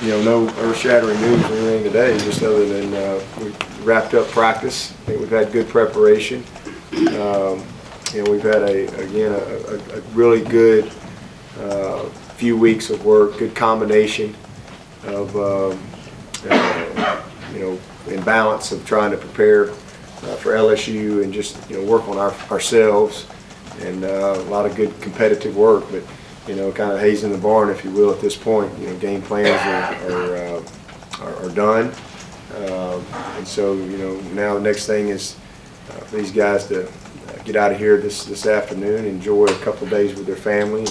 no earth-shattering news or anything today, just other than we wrapped up practice. I think we've had good preparation. We've had a really good few weeks of work, good combination of in balance of trying to prepare for LSU and just work on ourselves, and a lot of good competitive work, but kind of hazing the barn, if you will, at this point. Game plans are done, and so now the next thing is for these guys to get out of here this afternoon, enjoy a couple of days with their family,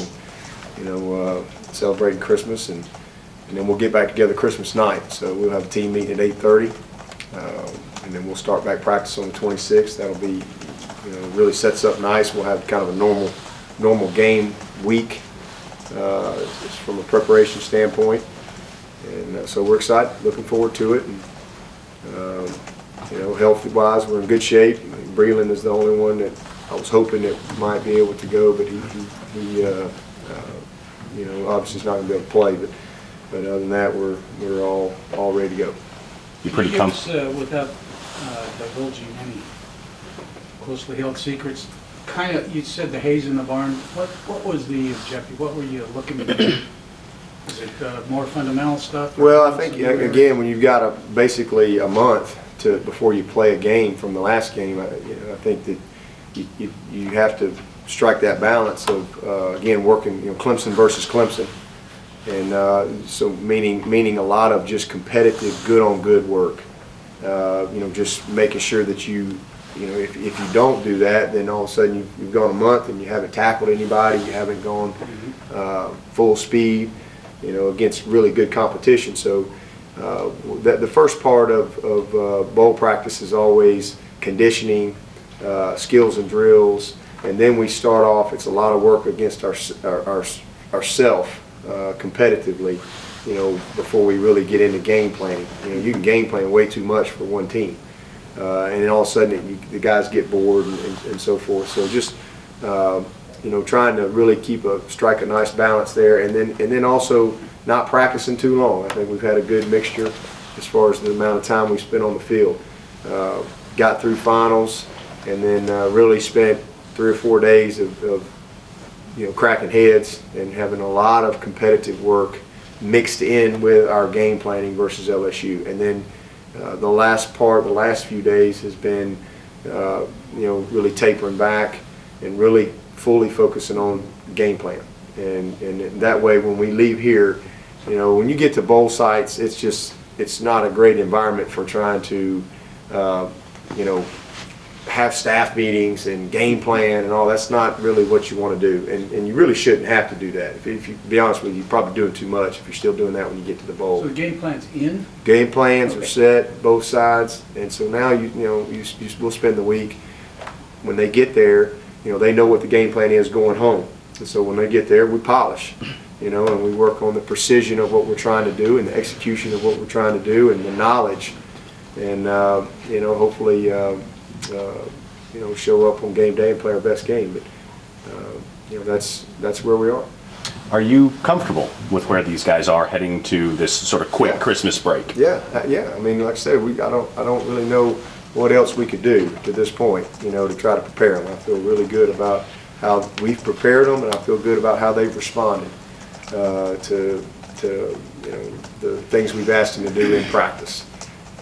and celebrating Christmas, and then we'll get back together Christmas night. So we'll have a team meeting at 8:30, and then we'll start back practice on the 26th. That'll be really sets up nice. We'll have kind of a normal game week from a preparation standpoint, and so we're excited, looking forward to it. And healthy-wise, we're in good shape. Breland is the only one that I was hoping that might be able to go, but he obviously is not going to be able to play. But other than that, we're all ready to go. You're pretty comfortable without divulging any closely held secrets. Kind of, you said the haze in the barn. What was the objective? What were you looking to do? Is it more fundamental stuff? Well, I think again, when you've got basically a month before you play a game from the last game, I think that you have to strike that balance of again working Clemson versus Clemson, and so meaning a lot of just competitive, good on good work. Just making sure that if you don't do that, then all of a sudden you've gone a month and you haven't tackled anybody, you haven't gone full speed, against really good competition. So the first part of bowl practice is always conditioning, skills and drills, and then we start off. It's a lot of work against ourself competitively, before we really get into game planning. You can game plan way too much for one team. And then all of a sudden the guys get bored and so forth. So just trying to really strike a nice balance there, and then also not practicing too long. I think we've had a good mixture as far as the amount of time we spent on the field. Got through finals, and then really spent 3 or 4 days of cracking heads and having a lot of competitive work mixed in with our game planning versus LSU. And then the last few days has been, really tapering back and really fully focusing on game plan. And that way, when we leave here, when you get to bowl sites, it's not a great environment for trying to, have staff meetings and game plan and all. That's not really what you want to do, and you really shouldn't have to do that. If you be honest with you, you're probably doing too much if you're still doing that when you get to the bowl. So the game plan's in? Game plans are set, both sides, and so now we'll spend the week. When they get there, they know what the game plan is going home, and so when they get there, we polish, and we work on the precision of what we're trying to do and the execution of what we're trying to do and the knowledge, and hopefully show up on game day and play our best game. But that's where we are. Are you comfortable with where these guys are heading to this sort of quick Christmas break? Yeah. I mean, like I said, I don't really know what else we could do to this point, to try to prepare them. I feel really good about how we've prepared them, and I feel good about how they've responded to the things we've asked them to do in practice,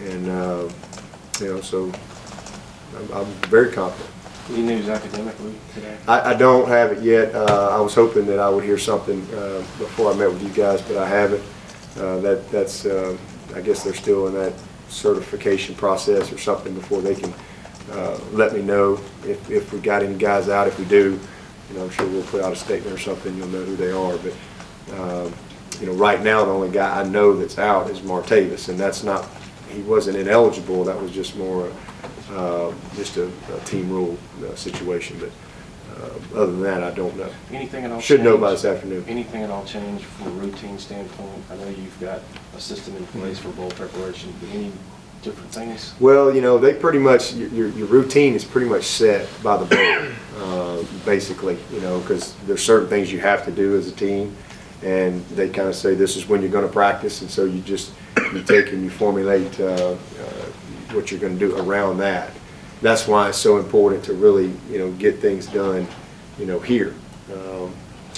and so I'm very confident. Any news academically today? I don't have it yet. I was hoping that I would hear something before I met with you guys, but I haven't. That's I guess they're still in that certification process or something before they can let me know if we got any guys out. If we do, I'm sure we'll put out a statement or something. You'll know who they are. But right now the only guy I know that's out is Martavis, and that's not. He wasn't ineligible. That was just more just a team rule situation. But other than that, I don't know. Anything at all? Should know by this afternoon. Anything at all change from a routine standpoint? I know you've got a system in place for bowl preparation, but any different things? Well, they pretty much, your routine is pretty much set by the bowl, basically, because there's certain things you have to do as a team. and they kind of say this is when you're going to practice, and so you take and you formulate what you're going to do around that. That's why it's so important to really, get things done, here.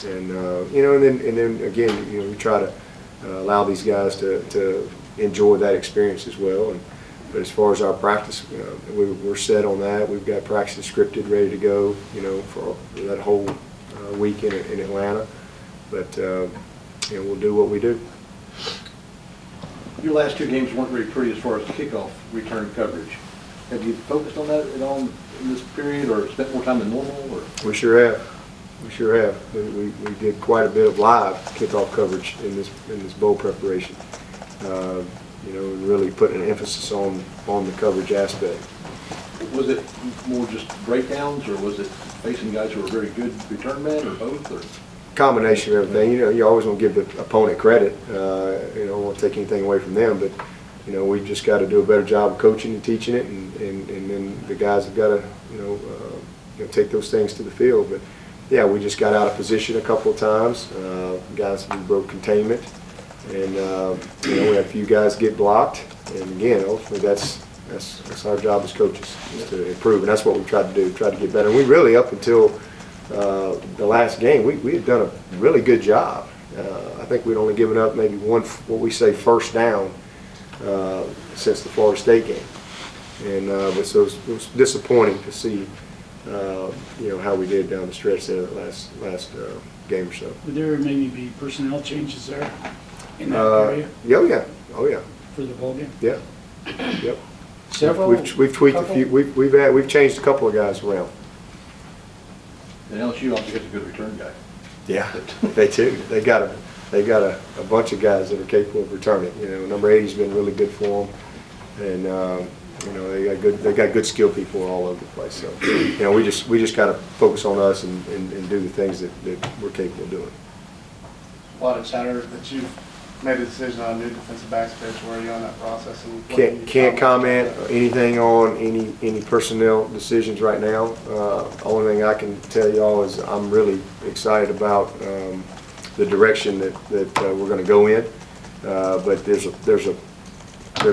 And then again, we try to allow these guys to enjoy that experience as well. But as far as our practice, we're set on that. We've got practice scripted, ready to go, for that whole week in Atlanta. But we'll do what we do. Your last two games weren't very pretty as far as kickoff return coverage. Have you focused on that at all in this period, or spent more time than normal? Or? We sure have. We sure have. We did quite a bit of live kickoff coverage in this bowl preparation. And really putting an emphasis on the coverage aspect. Was it more just breakdowns, or was it facing guys who were very good return men, or both? Or? Combination of everything. You always want to give the opponent credit. Don't want to take anything away from them, but we've just got to do a better job of coaching and teaching it, and then the guys have got to take those things to the field. But yeah, we just got out of position a couple of times. Guys, we broke containment, and we had a few guys get blocked. And again, ultimately, that's our job as coaches, is to improve, and that's what we tried to do, try to get better. And we really, up until the last game, we had done a really good job. I think we'd only given up maybe one, what we say, first down since the Florida State game. And but so it was disappointing to see how we did down the stretch there last game or so. Would there maybe be personnel changes there in that area Oh yeah. for the bowl game? Yeah. Yep. Several. We've tweaked a few. We've changed a couple of guys around. And LSU also gets a good return guy. Yeah, they do. They got a bunch of guys that are capable of returning. Number 80's been really good for them, and they got good skill people all over the place. So we just got to focus on us and do the things that we're capable of doing. Well, it shattered that you've made a decision on a new defensive backs coach. Where are you on that process? And Can't comment anything on any personnel decisions right now. Only thing I can tell y'all is I'm really excited about the direction that we're going to go in. But there's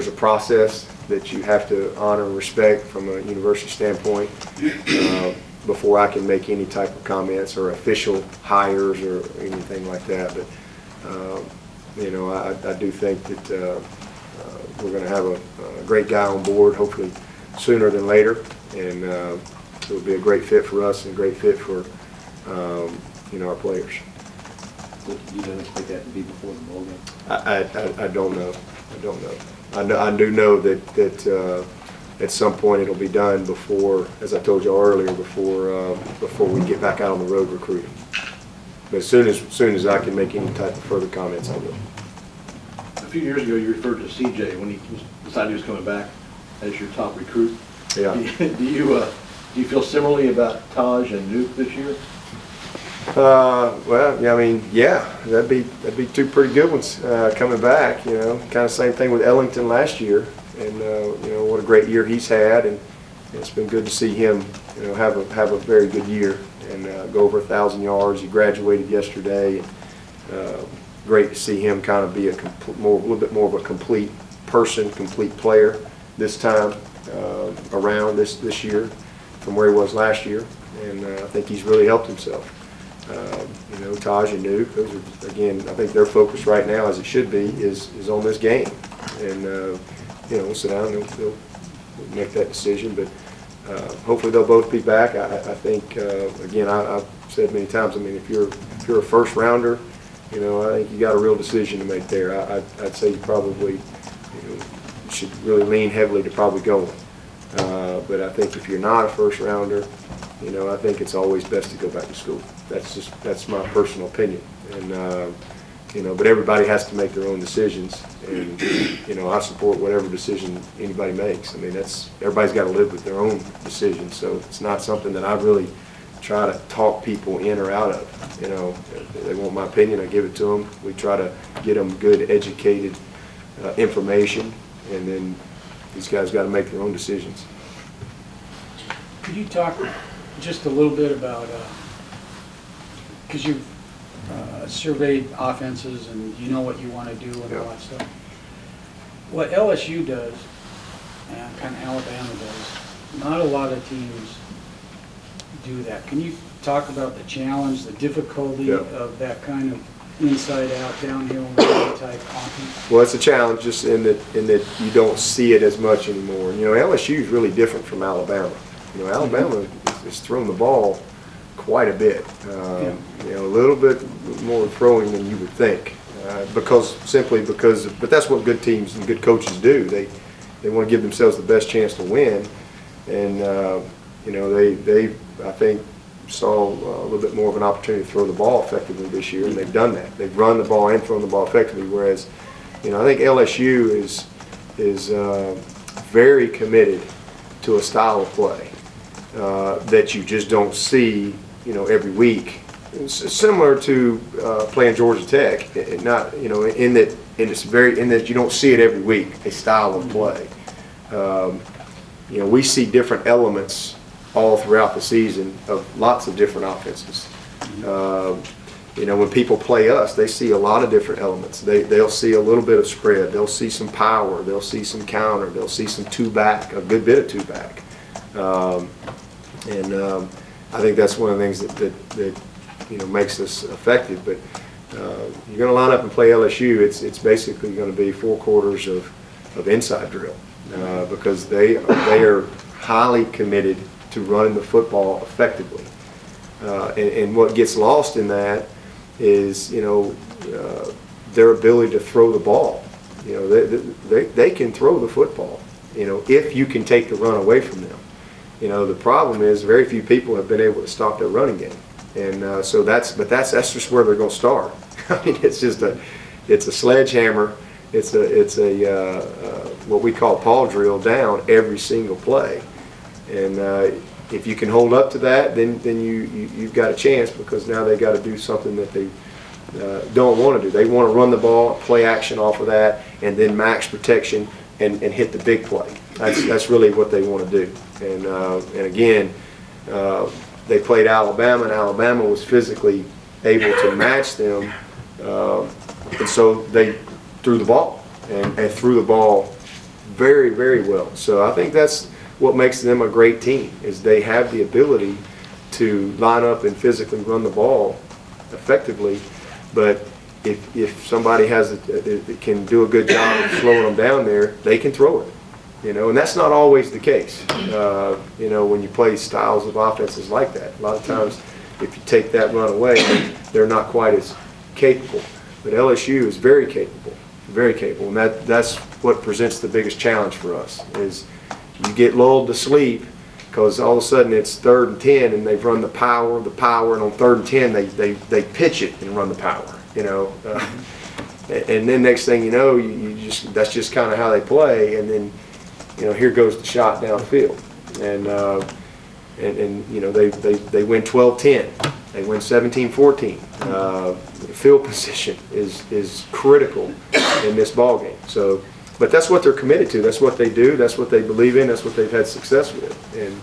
a process that you have to honor and respect from a university standpoint before I can make any type of comments or official hires or anything like that. But I do think that we're going to have a great guy on board, hopefully sooner than later, and it'll be a great fit for us and a great fit for our players. You don't expect that to be before the bowl game? I don't know. I do know that at some point it'll be done before, as I told you earlier, before we get back out on the road recruiting. But as soon as I can make any type of further comments, I will. A few years ago, you referred to CJ when he decided he was coming back as your top recruit. Yeah. Do you feel similarly about Taj and Nuke this year? Well, yeah, I mean, yeah, that'd be two pretty good ones coming back. Kind of same thing with Ellington last year, and what a great year he's had, and it's been good to see him, have a very good year and go over 1,000 yards. He graduated yesterday. Great to see him kind of be a little bit more of a complete person, complete player this time around this year from where he was last year, and I think he's really helped himself. Taj and Nuke, those are, again, I think their focus right now, as it should be, is on this game. And, we'll sit down and they'll make that decision. But hopefully they'll both be back. I think, again, I've said many times, I mean, if you're a first rounder, I think you got a real decision to make there. I'd say you probably should really lean heavily to probably going. But I think if you're not a first rounder, I think it's always best to go back to school. That's my personal opinion. And but everybody has to make their own decisions. And I support whatever decision anybody makes. I mean, everybody's got to live with their own decision. So it's not something that I really try to talk people in or out of. If they want my opinion, I give it to them. We try to get them good, educated information, and then these guys got to make their own decisions. Could you talk just a little bit about, because you've surveyed offenses and you know what you want to do and all that stuff. What LSU does, and kind of Alabama does, not a lot of teams do that. Can you talk about the challenge, the difficulty Yeah. of that kind of inside-out, downhill type offense? Well, it's a challenge just in that you don't see it as much anymore. You know, LSU is really different from Alabama. You know, Alabama is throwing the ball quite a bit. You know, a little bit more throwing than you would think, but that's what good teams and good coaches do. They want to give themselves the best chance to win, and you know, they I think saw a little bit more of an opportunity to throw the ball effectively this year, and they've done that. They've run the ball and thrown the ball effectively. Whereas, you know, I think LSU is very committed to a style of play that you just don't see, you know, every week. It's similar to playing Georgia Tech, not, you know, in that you don't see it every week, a style of play. You know, we see different elements all throughout the season of lots of different offenses. You know, when people play us, they see a lot of different elements. They'll see a little bit of spread. They'll see some power. They'll see some counter. They'll see some two-back, a good bit of two-back. I think that's one of the things that you know, makes us effective. But you're going to line up and play LSU. It's basically going to be 4 quarters of inside drill because they are highly committed to running the football effectively. And what gets lost in that is, you know, their ability to throw the ball. You know, they can throw the football, you know, if you can take the run away from them. You know, the problem is very few people have been able to stop their running game. And so that's just where they're going to start. I mean, it's a sledgehammer. It's a what we call paw drill down every single play. And if you can hold up to that, then you've got a chance, because now they got to do something that they don't want to do. They want to run the ball, play action off of that, and then max protection and hit the big play. That's really what they want to do. And again, they played Alabama, and Alabama was physically able to match them, and so they threw the ball and threw the ball very, very well. So I think that's what makes them a great team, is they have the ability to line up and physically run the ball effectively. But if somebody can do a good job of slowing them down there, they can throw it. You know, and that's not always the case. You know, when you play styles of offenses like that, a lot of times if you take that run away, they're not quite as capable. But LSU is very capable, and that's what presents the biggest challenge for us. Is you get lulled to sleep because all of a sudden it's 3rd and 10, and they've run the power, and on 3rd and 10 they pitch it and run the power. You know, and then next thing you know, that's just kind of how they play, and then, you know, here goes the shot downfield, and you know, they win 12-10, they win 17-14. Field position is critical in this ball game. So, but that's what they're committed to. That's what they do. That's what they believe in. That's what they've had success with, and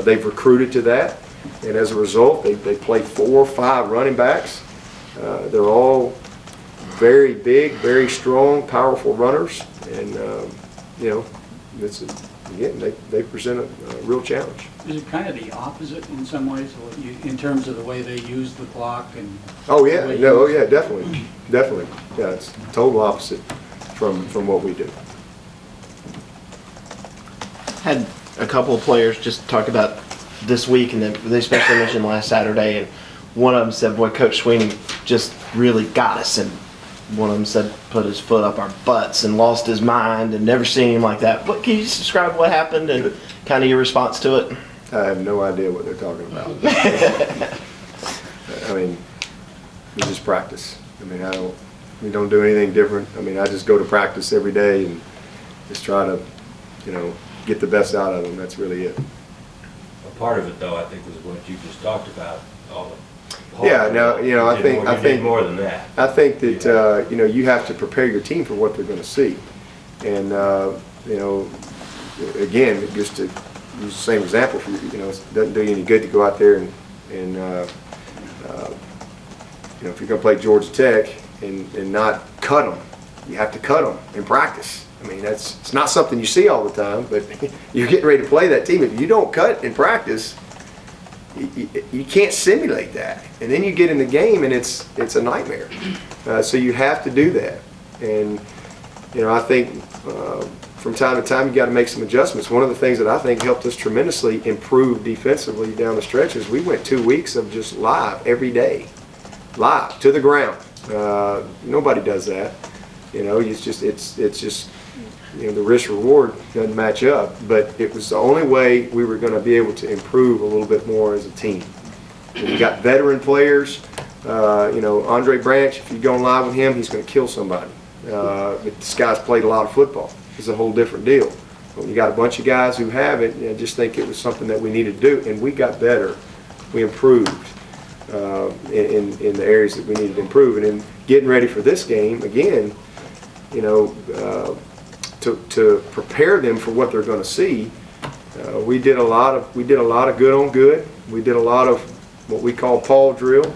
they've recruited to that. And as a result, they play 4 or 5 running backs. They're all very big, very strong, powerful runners, and you know, again, they present a real challenge. Is it kind of the opposite in some ways, in terms of the way they use the clock and? Oh yeah, no, oh yeah, definitely. Yeah, it's total opposite from what we do. Had a couple of players just talk about this week, and they especially mentioned last Saturday, and one of them said, boy, Coach Swinney just really got us, and one of them said put his foot up our butts and lost his mind, and never seen him like that. Can you just describe what happened and kind of your response to it? I have no idea what they're talking about. I mean, it's just practice. I mean, we don't do anything different. I mean, I just go to practice every day and just try to, you know, get the best out of them. That's really it. A part of it, though, I think, was what you just talked about. Yeah, now, you know, I think more than that. I think that you know, you have to prepare your team for what they're going to see, and you know, again, just to use the same example for you, you know, it doesn't do you any good to go out there and You know, if you're going to play Georgia Tech and not cut them, you have to cut them in practice. I mean, it's not something you see all the time, but you're getting ready to play that team. If you don't cut in practice, you can't simulate that. And then you get in the game and it's a nightmare. So you have to do that. And, you know, I think from time to time you got to make some adjustments. One of the things that I think helped us tremendously improve defensively down the stretch is we went 2 weeks of just live every day. Live, to the ground. Nobody does that. You know, it's just, you know, the risk reward doesn't match up, but it was the only way we were going to be able to improve a little bit more as a team. And you got veteran players, you know, Andre Branch, if you go live with him, he's going to kill somebody. But this guy's played a lot of football. It's a whole different deal. When you got a bunch of guys who haven't, I just think it was something that we needed to do, and we got better. We improved in the areas that we needed to improve. And in getting ready for this game, again, you know, to prepare them for what they're going to see, we did a lot of good on good. We did a lot of what we call Paul drill,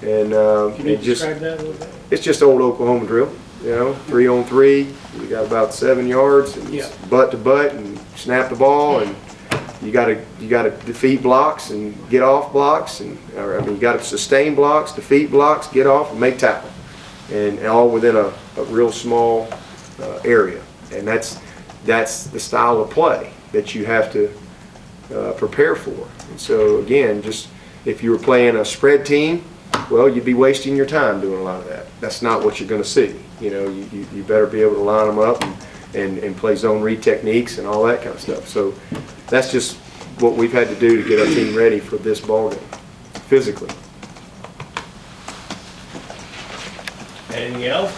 and Can you describe that a little bit? it's just old Oklahoma drill. You know, 3-on-3. You got about 7 yards, and Yeah. butt to butt, and snap the ball, and you got to defeat blocks and get off blocks, and you got to sustain blocks, defeat blocks, get off, and make tackle, and all within a real small area. And that's the style of play that you have to prepare for. And so again, just if you were playing a spread team, well, you'd be wasting your time doing a lot of that. That's not what you're going to see. You know, you better be able to line them up and play zone read techniques and all that kind of stuff. So that's just what we've had to do to get our team ready for this ball game, physically. Anything else?